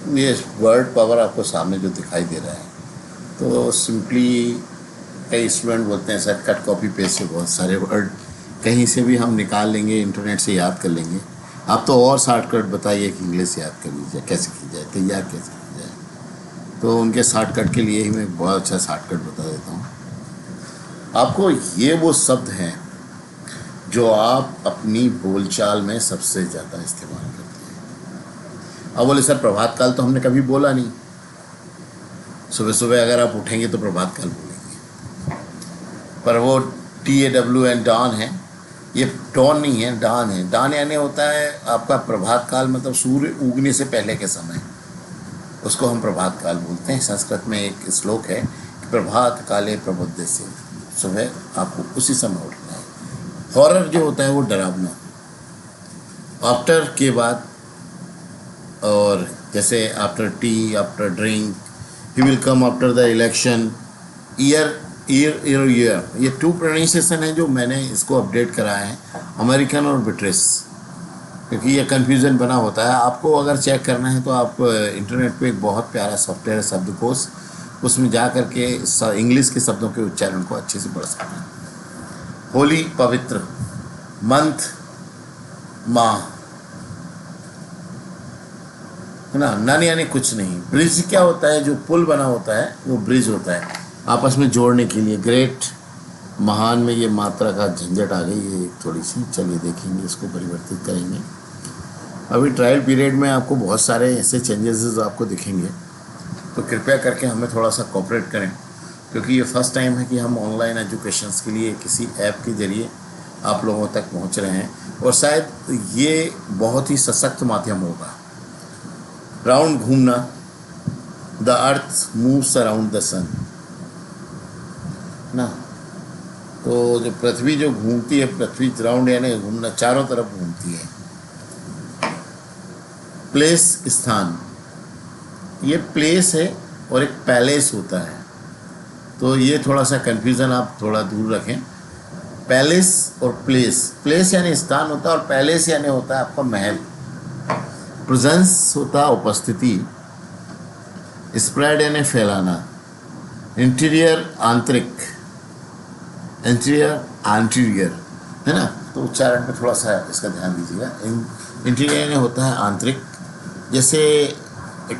ये word power आपको सामने जो दिखाई दे रहा है, तो सिंपली कई स्टूडेंट बोलते हैं सर कट कॉपी पेस्ट से बहुत सारे वर्ड कहीं से भी हम निकाल लेंगे, इंटरनेट से याद कर लेंगे। आप तो और शॉर्टकट बताइए कि इंग्लिश याद कर लीजिए, कैसे की जाए, तैयार कैसे की जाए। तो उनके शॉर्टकट के लिए ही मैं बहुत अच्छा शॉर्टकट बता देता हूँ आपको। ये वो शब्द हैं जो आप अपनी बोलचाल में सबसे ज़्यादा इस्तेमाल करते हैं। अब बोले सर प्रभात काल तो हमने कभी बोला नहीं। सुबह सुबह अगर आप उठेंगे तो प्रभात काल बोलेंगे, पर वो TAWN डॉन है, ये टॉन नहीं है, डॉन है। डॉन यानी होता है आपका प्रभात काल, मतलब सूर्य उगने से पहले के समय, उसको हम प्रभात काल बोलते हैं। संस्कृत में एक श्लोक है कि प्रभात काले प्रबुद्ध से, सुबह आपको उसी समय उठना है। हॉरर जो होता है वो डरावना, आफ्टर के बाद, और जैसे after T, after drink, he will come after the election, year year year year, ये 2 प्रोनाउंसिएशन है जो मैंने इसको अपडेट कराया है, अमेरिकन और ब्रिटिश, क्योंकि ये कन्फ्यूज़न बना होता है। आपको अगर चेक करना है तो आप इंटरनेट पे एक बहुत प्यारा सॉफ्टवेयर है शब्दकोश, उसमें जा कर के इंग्लिश के शब्दों के उच्चारण को अच्छे से पढ़ सकते हैं। होली पवित्र, मंथ माह, है ना। नन यानी कुछ नहीं। ब्रिज क्या होता है, जो पुल बना होता है वो ब्रिज होता है, आपस में जोड़ने के लिए। ग्रेट, महान में ये मात्रा का झंझट आ गई है थोड़ी सी, चलिए देखेंगे, इसको परिवर्तित करेंगे। अभी ट्रायल पीरियड में आपको बहुत सारे ऐसे चेंजेस आपको दिखेंगे, तो कृपया करके हमें थोड़ा सा कोऑपरेट करें, क्योंकि ये फर्स्ट टाइम है कि हम ऑनलाइन एजुकेशंस के लिए किसी ऐप के ज़रिए आप लोगों तक पहुंच रहे हैं, और शायद ये बहुत ही सशक्त माध्यम होगा। राउंड घूमना, the earth moves around the sun ना, तो जो पृथ्वी जो घूमती है, पृथ्वी राउंड यानी घूमना, चारों तरफ घूमती है। प्लेस स्थान, ये प्लेस है और एक पैलेस होता है, तो ये थोड़ा सा कन्फ्यूज़न आप थोड़ा दूर रखें। पैलेस और प्लेस, प्लेस यानी स्थान होता है और पैलेस यानी होता है आपका महल। प्रेजेंस होता है उपस्थिति, स्प्रेड यानी फैलाना, इंटीरियर आंतरिक, इंटीरियर एंटीरियर, है ना। तो उच्चारण पे थोड़ा सा इसका ध्यान दीजिएगा। इंटीरियर यानी होता है आंतरिक, जैसे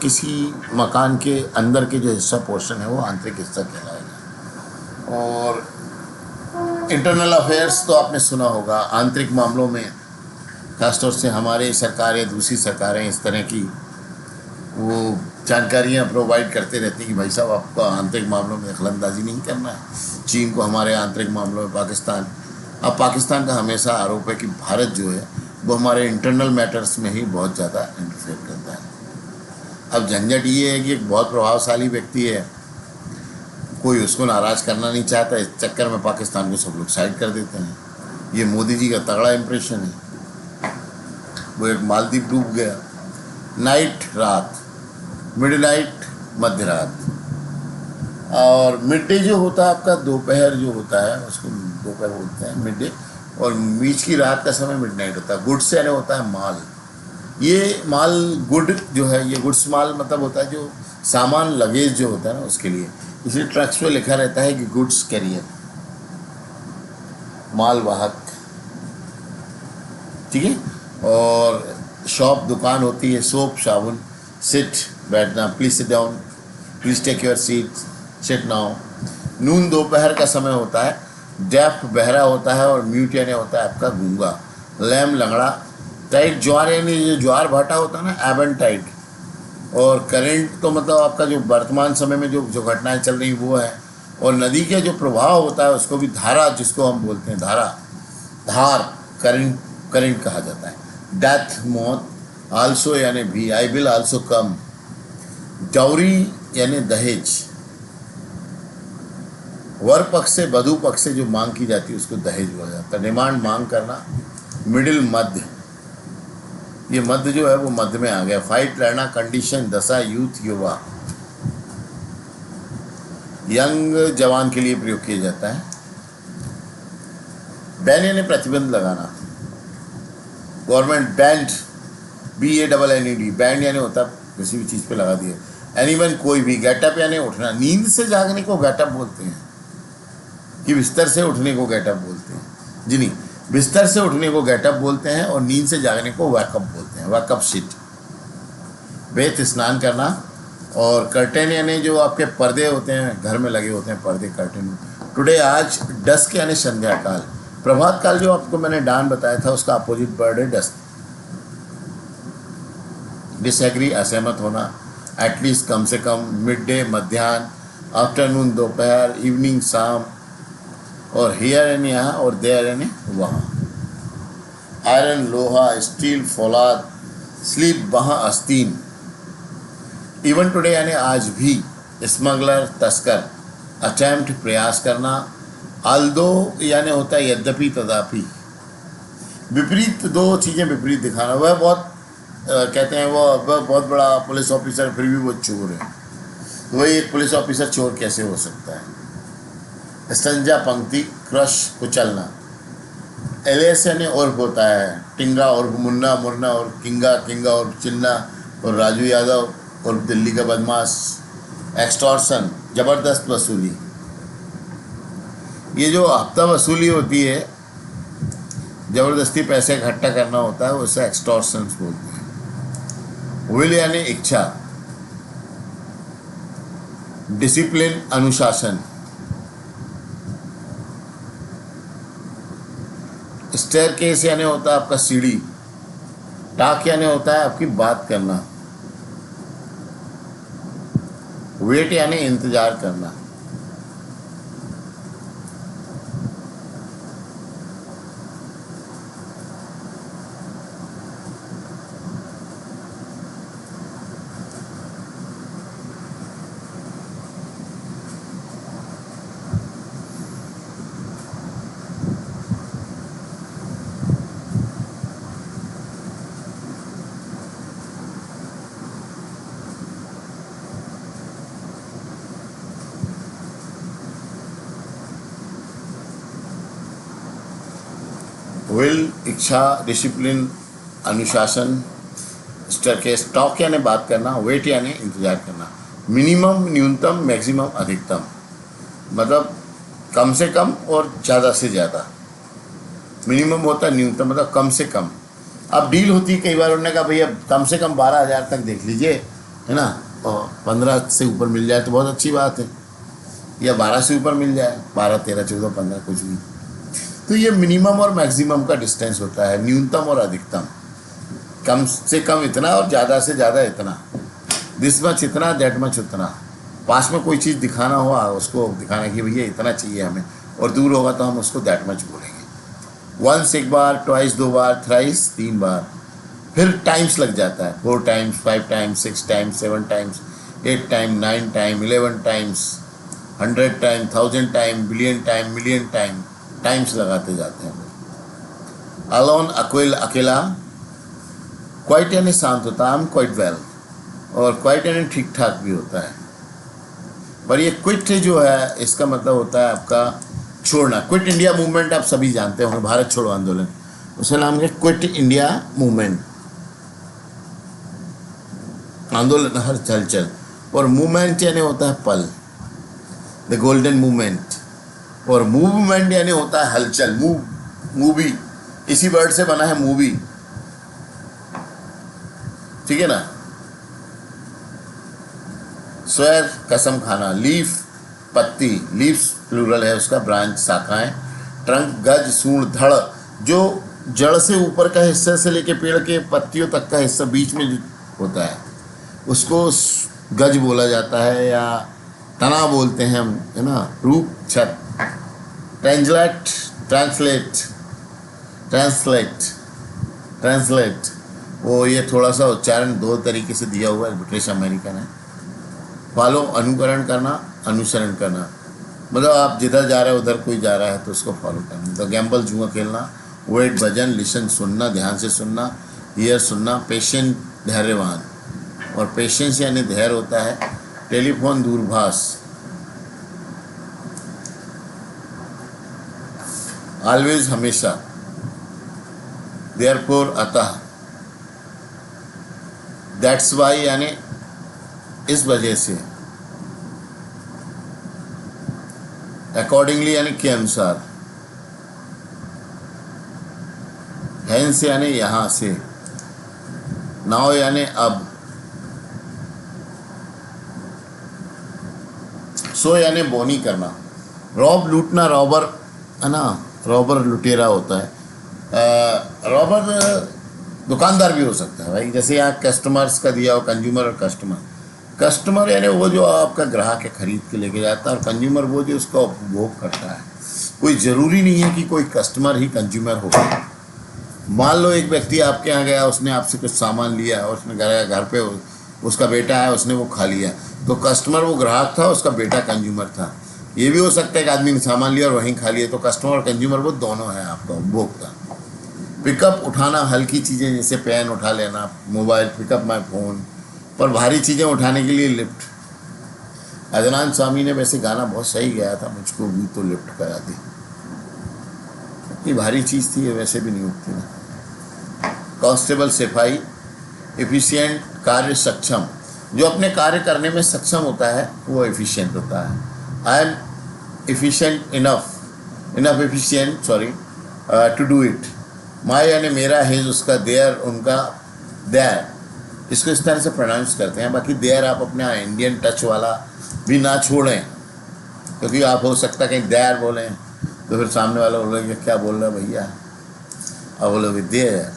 किसी मकान के अंदर के जो हिस्सा पोर्शन है वो आंतरिक हिस्सा कहलाएगा। और इंटरनल अफेयर्स तो आपने सुना होगा, आंतरिक मामलों में खासतौर से हमारे सरकार या दूसरी सरकारें इस तरह की वो जानकारियाँ प्रोवाइड करते रहती हैं कि भाई साहब आपको आंतरिक मामलों में दखलंदाजी नहीं करना है। चीन को हमारे आंतरिक मामलों में, पाकिस्तान, अब पाकिस्तान का हमेशा आरोप है कि भारत जो है वो हमारे इंटरनल मैटर्स में ही बहुत ज़्यादा इंटरफेयर करता है। अब झंझट ये है कि एक बहुत प्रभावशाली व्यक्ति है, कोई उसको नाराज़ करना नहीं चाहता, इस चक्कर में पाकिस्तान को सब लोग साइड कर देते हैं। ये मोदी जी का तगड़ा इम्प्रेशन है। वो एक मालदीव डूब गया, नाइट रात, मिडनाइट मध्य रात, और मिड डे जो होता है आपका दोपहर जो होता है उसको दोपहर बोलते हैं मिड डे, और बीच की रात का समय मिडनाइट होता है। गुड्स यानी होता है माल, ये माल गुड जो है, ये गुड्स माल मतलब होता है जो सामान लगेज जो होता है ना उसके लिए, इसलिए ट्रक्स पे लिखा रहता है कि गुड्स कैरियर, माल वाहक, ठीक है। और शॉप दुकान होती है, सोप साबुन, सिट बैठना, please sit down, please take your seat, sit now. Noon दोपहर का समय होता है, डेफ बहरा होता है, और म्यूट यानी होता है आपका गूंगा, लैम लंगड़ा, टाइट ज्वार यानी जो ज्वार भाटा होता है ना, एबन टाइट, और करेंट तो मतलब आपका जो वर्तमान समय में जो घटनाएं चल रही वो है, और नदी का जो प्रभाव होता है उसको भी धारा, जिसको हम बोलते हैं धारा, धार, करंट, करंट कहा जाता है। डेथ मौत, आल्सो यानी भी, I will also come, dowry यानी दहेज, वर पक्ष से वधु पक्ष से जो मांग की जाती है उसको दहेज बोला जाता है। डिमांड मांग करना, मिडिल मध्य, ये मध्य जो है वो मध्य में आ गया। फाइट लड़ना, कंडीशन, दशा, यूथ, युवा, यंग जवान के लिए प्रयोग किया जाता है। बैन यानी प्रतिबंध लगाना, गवर्नमेंट बैंड, BANNED, बैंड यानी होता है किसी भी चीज़ पे लगा दिए। एनीवन कोई भी गेटअप यानी उठना, नींद से जागने को गेटअप बोलते हैं कि बिस्तर से उठने को गेटअप बोलते हैं? जी नहीं, बिस्तर से उठने को गेटअप बोलते हैं और नींद से जागने को वैकअप बोलते हैं, वैकअप शीट। वेत स्नान करना और कर्टेन यानी जो आपके पर्दे होते हैं घर में लगे होते हैं, पर्दे कर्टेन। टुडे आज डस्क यानी संध्या काल, प्रभात काल जो आपको मैंने डान बताया था उसका अपोजिट वर्ड है डस्क। डिसएग्री असहमत होना, एटलीस्ट कम से कम, मिड डे मध्याह्न, आफ्टरनून दोपहर, इवनिंग शाम, और हियर यानी यहाँ और देयर यानी वहाँ। आयरन लोहा, स्टील फौलाद, स्लीप वहाँ आस्तीन। इवन टुडे यानी आज भी, स्मगलर तस्कर, अटेम्प्ट प्रयास करना, आल्दो यानी होता है यद्यपि तथापि। विपरीत, दो चीज़ें विपरीत दिखाना। वह बहुत कहते हैं वह बहुत बड़ा पुलिस ऑफिसर फिर भी वो चोर है, तो वही एक पुलिस ऑफिसर चोर कैसे हो सकता है? संजा पंक्ति, क्रश कुचलना। एलियस यानी उर्फ होता है, टिंगा उर्फ मुन्ना, मुन्ना और किंगा, किंगा और चिन्ना और राजू यादव और दिल्ली का बदमाश। एक्सटॉर्शन, ज़बरदस्त वसूली। ये जो हफ्ता वसूली होती है, ज़बरदस्ती पैसे इकट्ठा करना होता है, उसे एक्सटॉर्शन बोलते हैं। विल यानी इच्छा, डिसिप्लिन अनुशासन। स्टेयरकेस यानी होता है आपका सीढ़ी। टाक यानी होता है आपकी बात करना। वेट यानी इंतजार करना। विल इच्छा, डिसिप्लिन अनुशासन, स्टेयरकेस। टॉक यानी बात करना, वेट यानी इंतजार करना। मिनिमम न्यूनतम, मैक्सिमम अधिकतम, मतलब कम से कम और ज़्यादा से ज़्यादा। मिनिमम होता है न्यूनतम, मतलब कम से कम। अब डील होती है, कई बार उन्होंने कहा भैया कम से कम 12,000 तक देख लीजिए, है ना, और 15 से ऊपर मिल जाए तो बहुत अच्छी बात है, या 12 से ऊपर मिल जाए, 12, 13, 14, 15 कुछ भी। तो ये मिनिमम और मैक्सिमम का डिस्टेंस होता है, न्यूनतम और अधिकतम। कम से कम इतना और ज़्यादा से ज़्यादा इतना। दिस मच इतना, दैट मच उतना। पास में कोई चीज़ दिखाना हो, उसको दिखाना कि भैया इतना चाहिए हमें, और दूर होगा तो हम उसको दैट मच बोलेंगे। वंस एक बार, ट्वाइस 2 बार, थ्राइस 3 बार, फिर टाइम्स लग जाता है, 4 times, 5 times, 6 times, 7 times, 8 time, 9 time, 11 times, 100 time, 1000 time, billion time, million time, times लगाते जाते हैं। अलोन अकेला। क्वाइट यानी शांत होता है, आई एम क्वाइट वेल, और क्वाइट यानी ठीक ठाक भी होता है। पर ये क्विट जो है इसका मतलब होता है आपका छोड़ना। क्विट इंडिया मूवमेंट आप सभी जानते होंगे, भारत छोड़ो आंदोलन, उसका नाम है क्विट इंडिया मूवमेंट। आंदोलन हर हलचल, और मूवमेंट यानी होता है पल, द गोल्डन मूवमेंट। और मूवमेंट यानी होता है हलचल, मूवी, इसी वर्ड से बना है मूवी, ठीक है ना। स्वर कसम खाना, लीफ पत्ती, लीव्स प्लूरल है उसका, ब्रांच शाखाएं। ट्रंक गज, सूंड, धड़, जो जड़ से ऊपर का हिस्सा से लेके पेड़ के पत्तियों तक का हिस्सा बीच में जो होता है उसको गज बोला जाता है, या तना बोलते हैं हम, है ना। रूप, छत। ट्रांसलेट, ट्रांसलेट, ट्रांसलेट, ट्रांसलेट, वो ये थोड़ा सा उच्चारण 2 तरीके से दिया हुआ है, ब्रिटिश अमेरिकन है। फॉलो, अनुकरण करना, अनुसरण करना, मतलब आप जिधर जा रहे हो उधर कोई जा रहा है तो उसको फॉलो करना। तो गैम्बल, जुआ खेलना। वेट, भजन। लिसन, सुनना, ध्यान से सुनना। हियर, सुनना। पेशेंट, धैर्यवान, और पेशेंस यानी धैर्य होता है। टेलीफोन, दूरभाष। ऑलवेज, हमेशा। देयरफॉर, अतः। दैट्स वाई यानी इस वजह से अकॉर्डिंगली यानी के अनुसार, हैंस यानी यहाँ से, नाउ यानी अब, सो यानी बोनी करना। रॉब लूटना, रॉबर है ना, रॉबर लुटेरा होता है। रॉबर दुकानदार भी हो सकता है भाई, जैसे यहाँ कस्टमर्स का दिया हो, कंज्यूमर और कस्टमर। कस्टमर यानी वो जो आपका ग्राहक है खरीद के लेके जाता है, और कंज्यूमर वो जो उसका उपभोग करता है। कोई ज़रूरी नहीं है कि कोई कस्टमर ही कंज्यूमर होगा। मान लो एक व्यक्ति आपके यहाँ गया, उसने आपसे कुछ सामान लिया और उसने घर पे उसका बेटा है, उसने वो खा लिया, तो कस्टमर वो ग्राहक था, उसका बेटा कंज्यूमर था। ये भी हो सकता है कि आदमी ने सामान लिया और वहीं खा लिया, तो कस्टमर और कंज्यूमर वो दोनों हैं आपका उपभोक्ता। पिकअप उठाना, हल्की चीज़ें जैसे पेन उठा लेना, मोबाइल, पिकअप माई फोन, पर भारी चीज़ें उठाने के लिए लिफ्ट। अदनान सामी ने वैसे गाना बहुत सही गाया था, मुझको भी तो लिफ्ट करा दी। इतनी भारी चीज़ थी, वैसे भी नहीं उठती ना। कांस्टेबल सिपाही, एफिशिएंट कार्य सक्षम, जो अपने कार्य करने में सक्षम होता है वो एफिशिएंट होता है। I am efficient enough efficient to do it. My यानी मेरा, हिज उसका, देयर उनका, देयर, इसको इस तरह से प्रोनाउंस करते हैं। बाकी देयर आप अपना इंडियन टच वाला भी ना छोड़ें, क्योंकि आप हो सकता है कहीं देयर बोलें तो फिर सामने वाला बोलेंगे क्या बोल रहा है भैया, अब बोलोगे देयर,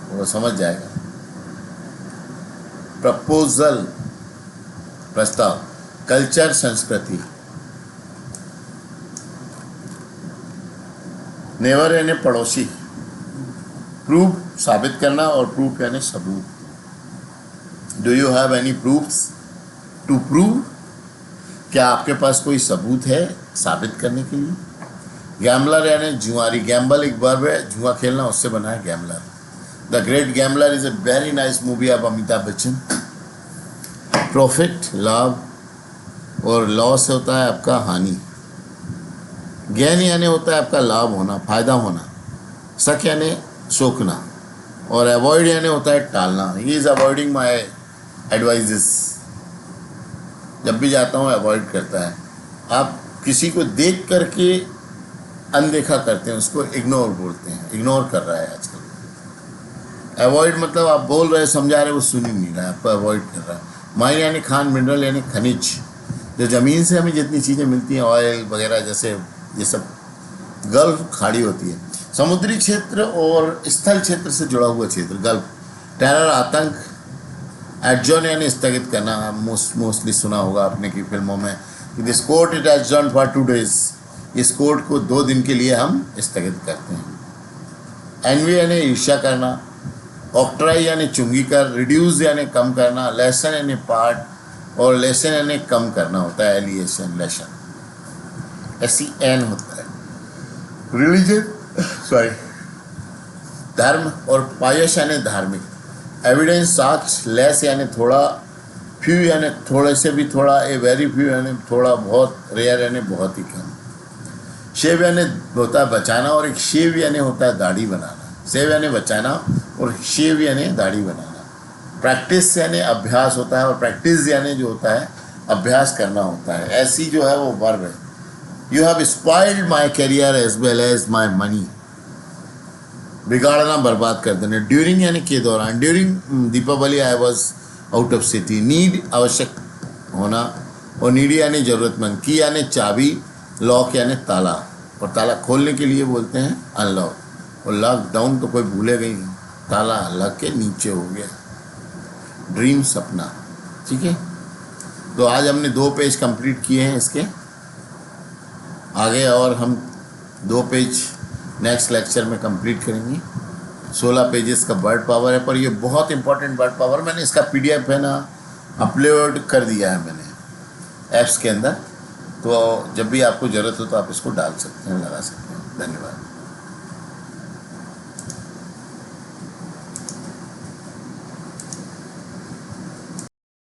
वो समझ जाएगा। प्रपोजल, प्रस्ताव। कल्चर, संस्कृति। नेवर यानी पड़ोसी। प्रूव, साबित करना, और प्रूफ यानी सबूत। Do you have any proofs to prove, क्या आपके पास कोई सबूत है साबित करने के लिए। गैम्बलर यानी जुआरी। गैम्बल एक वर्ब है, जुआ खेलना, उससे बना है gambler. The great gambler is a very nice movie of Amitabh Bachchan. Profit, लाभ, और लॉस होता है आपका हानि। गेन यानी होता है आपका लाभ होना, फायदा होना। शक यानी सोचना, और अवॉइड यानी होता है टालना। He is avoiding my advises, जब भी जाता हूँ अवॉइड करता है। आप किसी को देख करके अनदेखा करते हैं, उसको इग्नोर बोलते हैं, इग्नोर कर रहा है आजकल। अवॉइड मतलब आप बोल रहे, समझा रहे, वो सुन ही नहीं रहा है, आपको अवॉइड कर रहा है। माइन यानी खान, मिनरल यानी खनिज, जो ज़मीन से हमें जितनी चीज़ें मिलती हैं, ऑयल वगैरह, जैसे ये सब गल्फ खाड़ी होती है। समुद्री क्षेत्र और स्थल क्षेत्र से जुड़ा हुआ क्षेत्र गल्फ। टेरर, आतंक। एडजॉर्न यानी स्थगित करना, मोस्टली सुना होगा आपने की फिल्मों में, this court it adjourn for 2 days, इस कोर्ट को 2 दिन के लिए हम स्थगित करते हैं। एनवी यानी ईर्ष्या करना। ऑक्ट्राई यानी चुंगी कर। रिड्यूस यानी कम करना। लेसन यानी पार्ट, और लेसन यानी कम करना होता है, एलिएशन, लेसन, SEN होता है। रिलीजन, धर्म, और पायस यानी धार्मिक। एविडेंस, साक्ष्य। लेस यानी थोड़ा। फ्यू यानी थोड़े से भी थोड़ा। ए वेरी फ्यू यानी थोड़ा बहुत। रेयर यानी बहुत ही कम। शेव यानी होता है बचाना, और एक शेव यानी होता है दाढ़ी बनाना। शेव यानी बचाना, और शेव यानी दाढ़ी बनाना। प्रैक्टिस यानी अभ्यास होता है, और प्रैक्टिस यानी जो होता है अभ्यास करना होता है। ऐसी जो है वो वर्ब है। You have spoiled my career as well as my money, बिगाड़ना, बर्बाद कर देना। ड्यूरिंग यानी के दौरान। During Deepavali I was out of city. Need, आवश्यक होना, और नीडी यानी ज़रूरतमंद। की यानी चाबी। लॉक यानी ताला, और ताला खोलने के लिए बोलते हैं अनलॉक, और लॉकडाउन तो कोई भूलेगा ही नहीं, ताला लग के नीचे हो गया। ड्रीम, सपना। ठीक है, तो आज हमने 2 पेज कंप्लीट किए हैं इसके। आगे और हम 2 पेज नेक्स्ट लेक्चर में कंप्लीट करेंगे। 16 पेजेस का वर्ड पावर है, पर ये बहुत इंपॉर्टेंट वर्ड पावर। मैंने इसका PDF है ना अपलोड कर दिया है मैंने ऐप्स के अंदर, तो जब भी आपको ज़रूरत हो तो आप इसको डाल सकते हैं, लगा सकते हैं। धन्यवाद।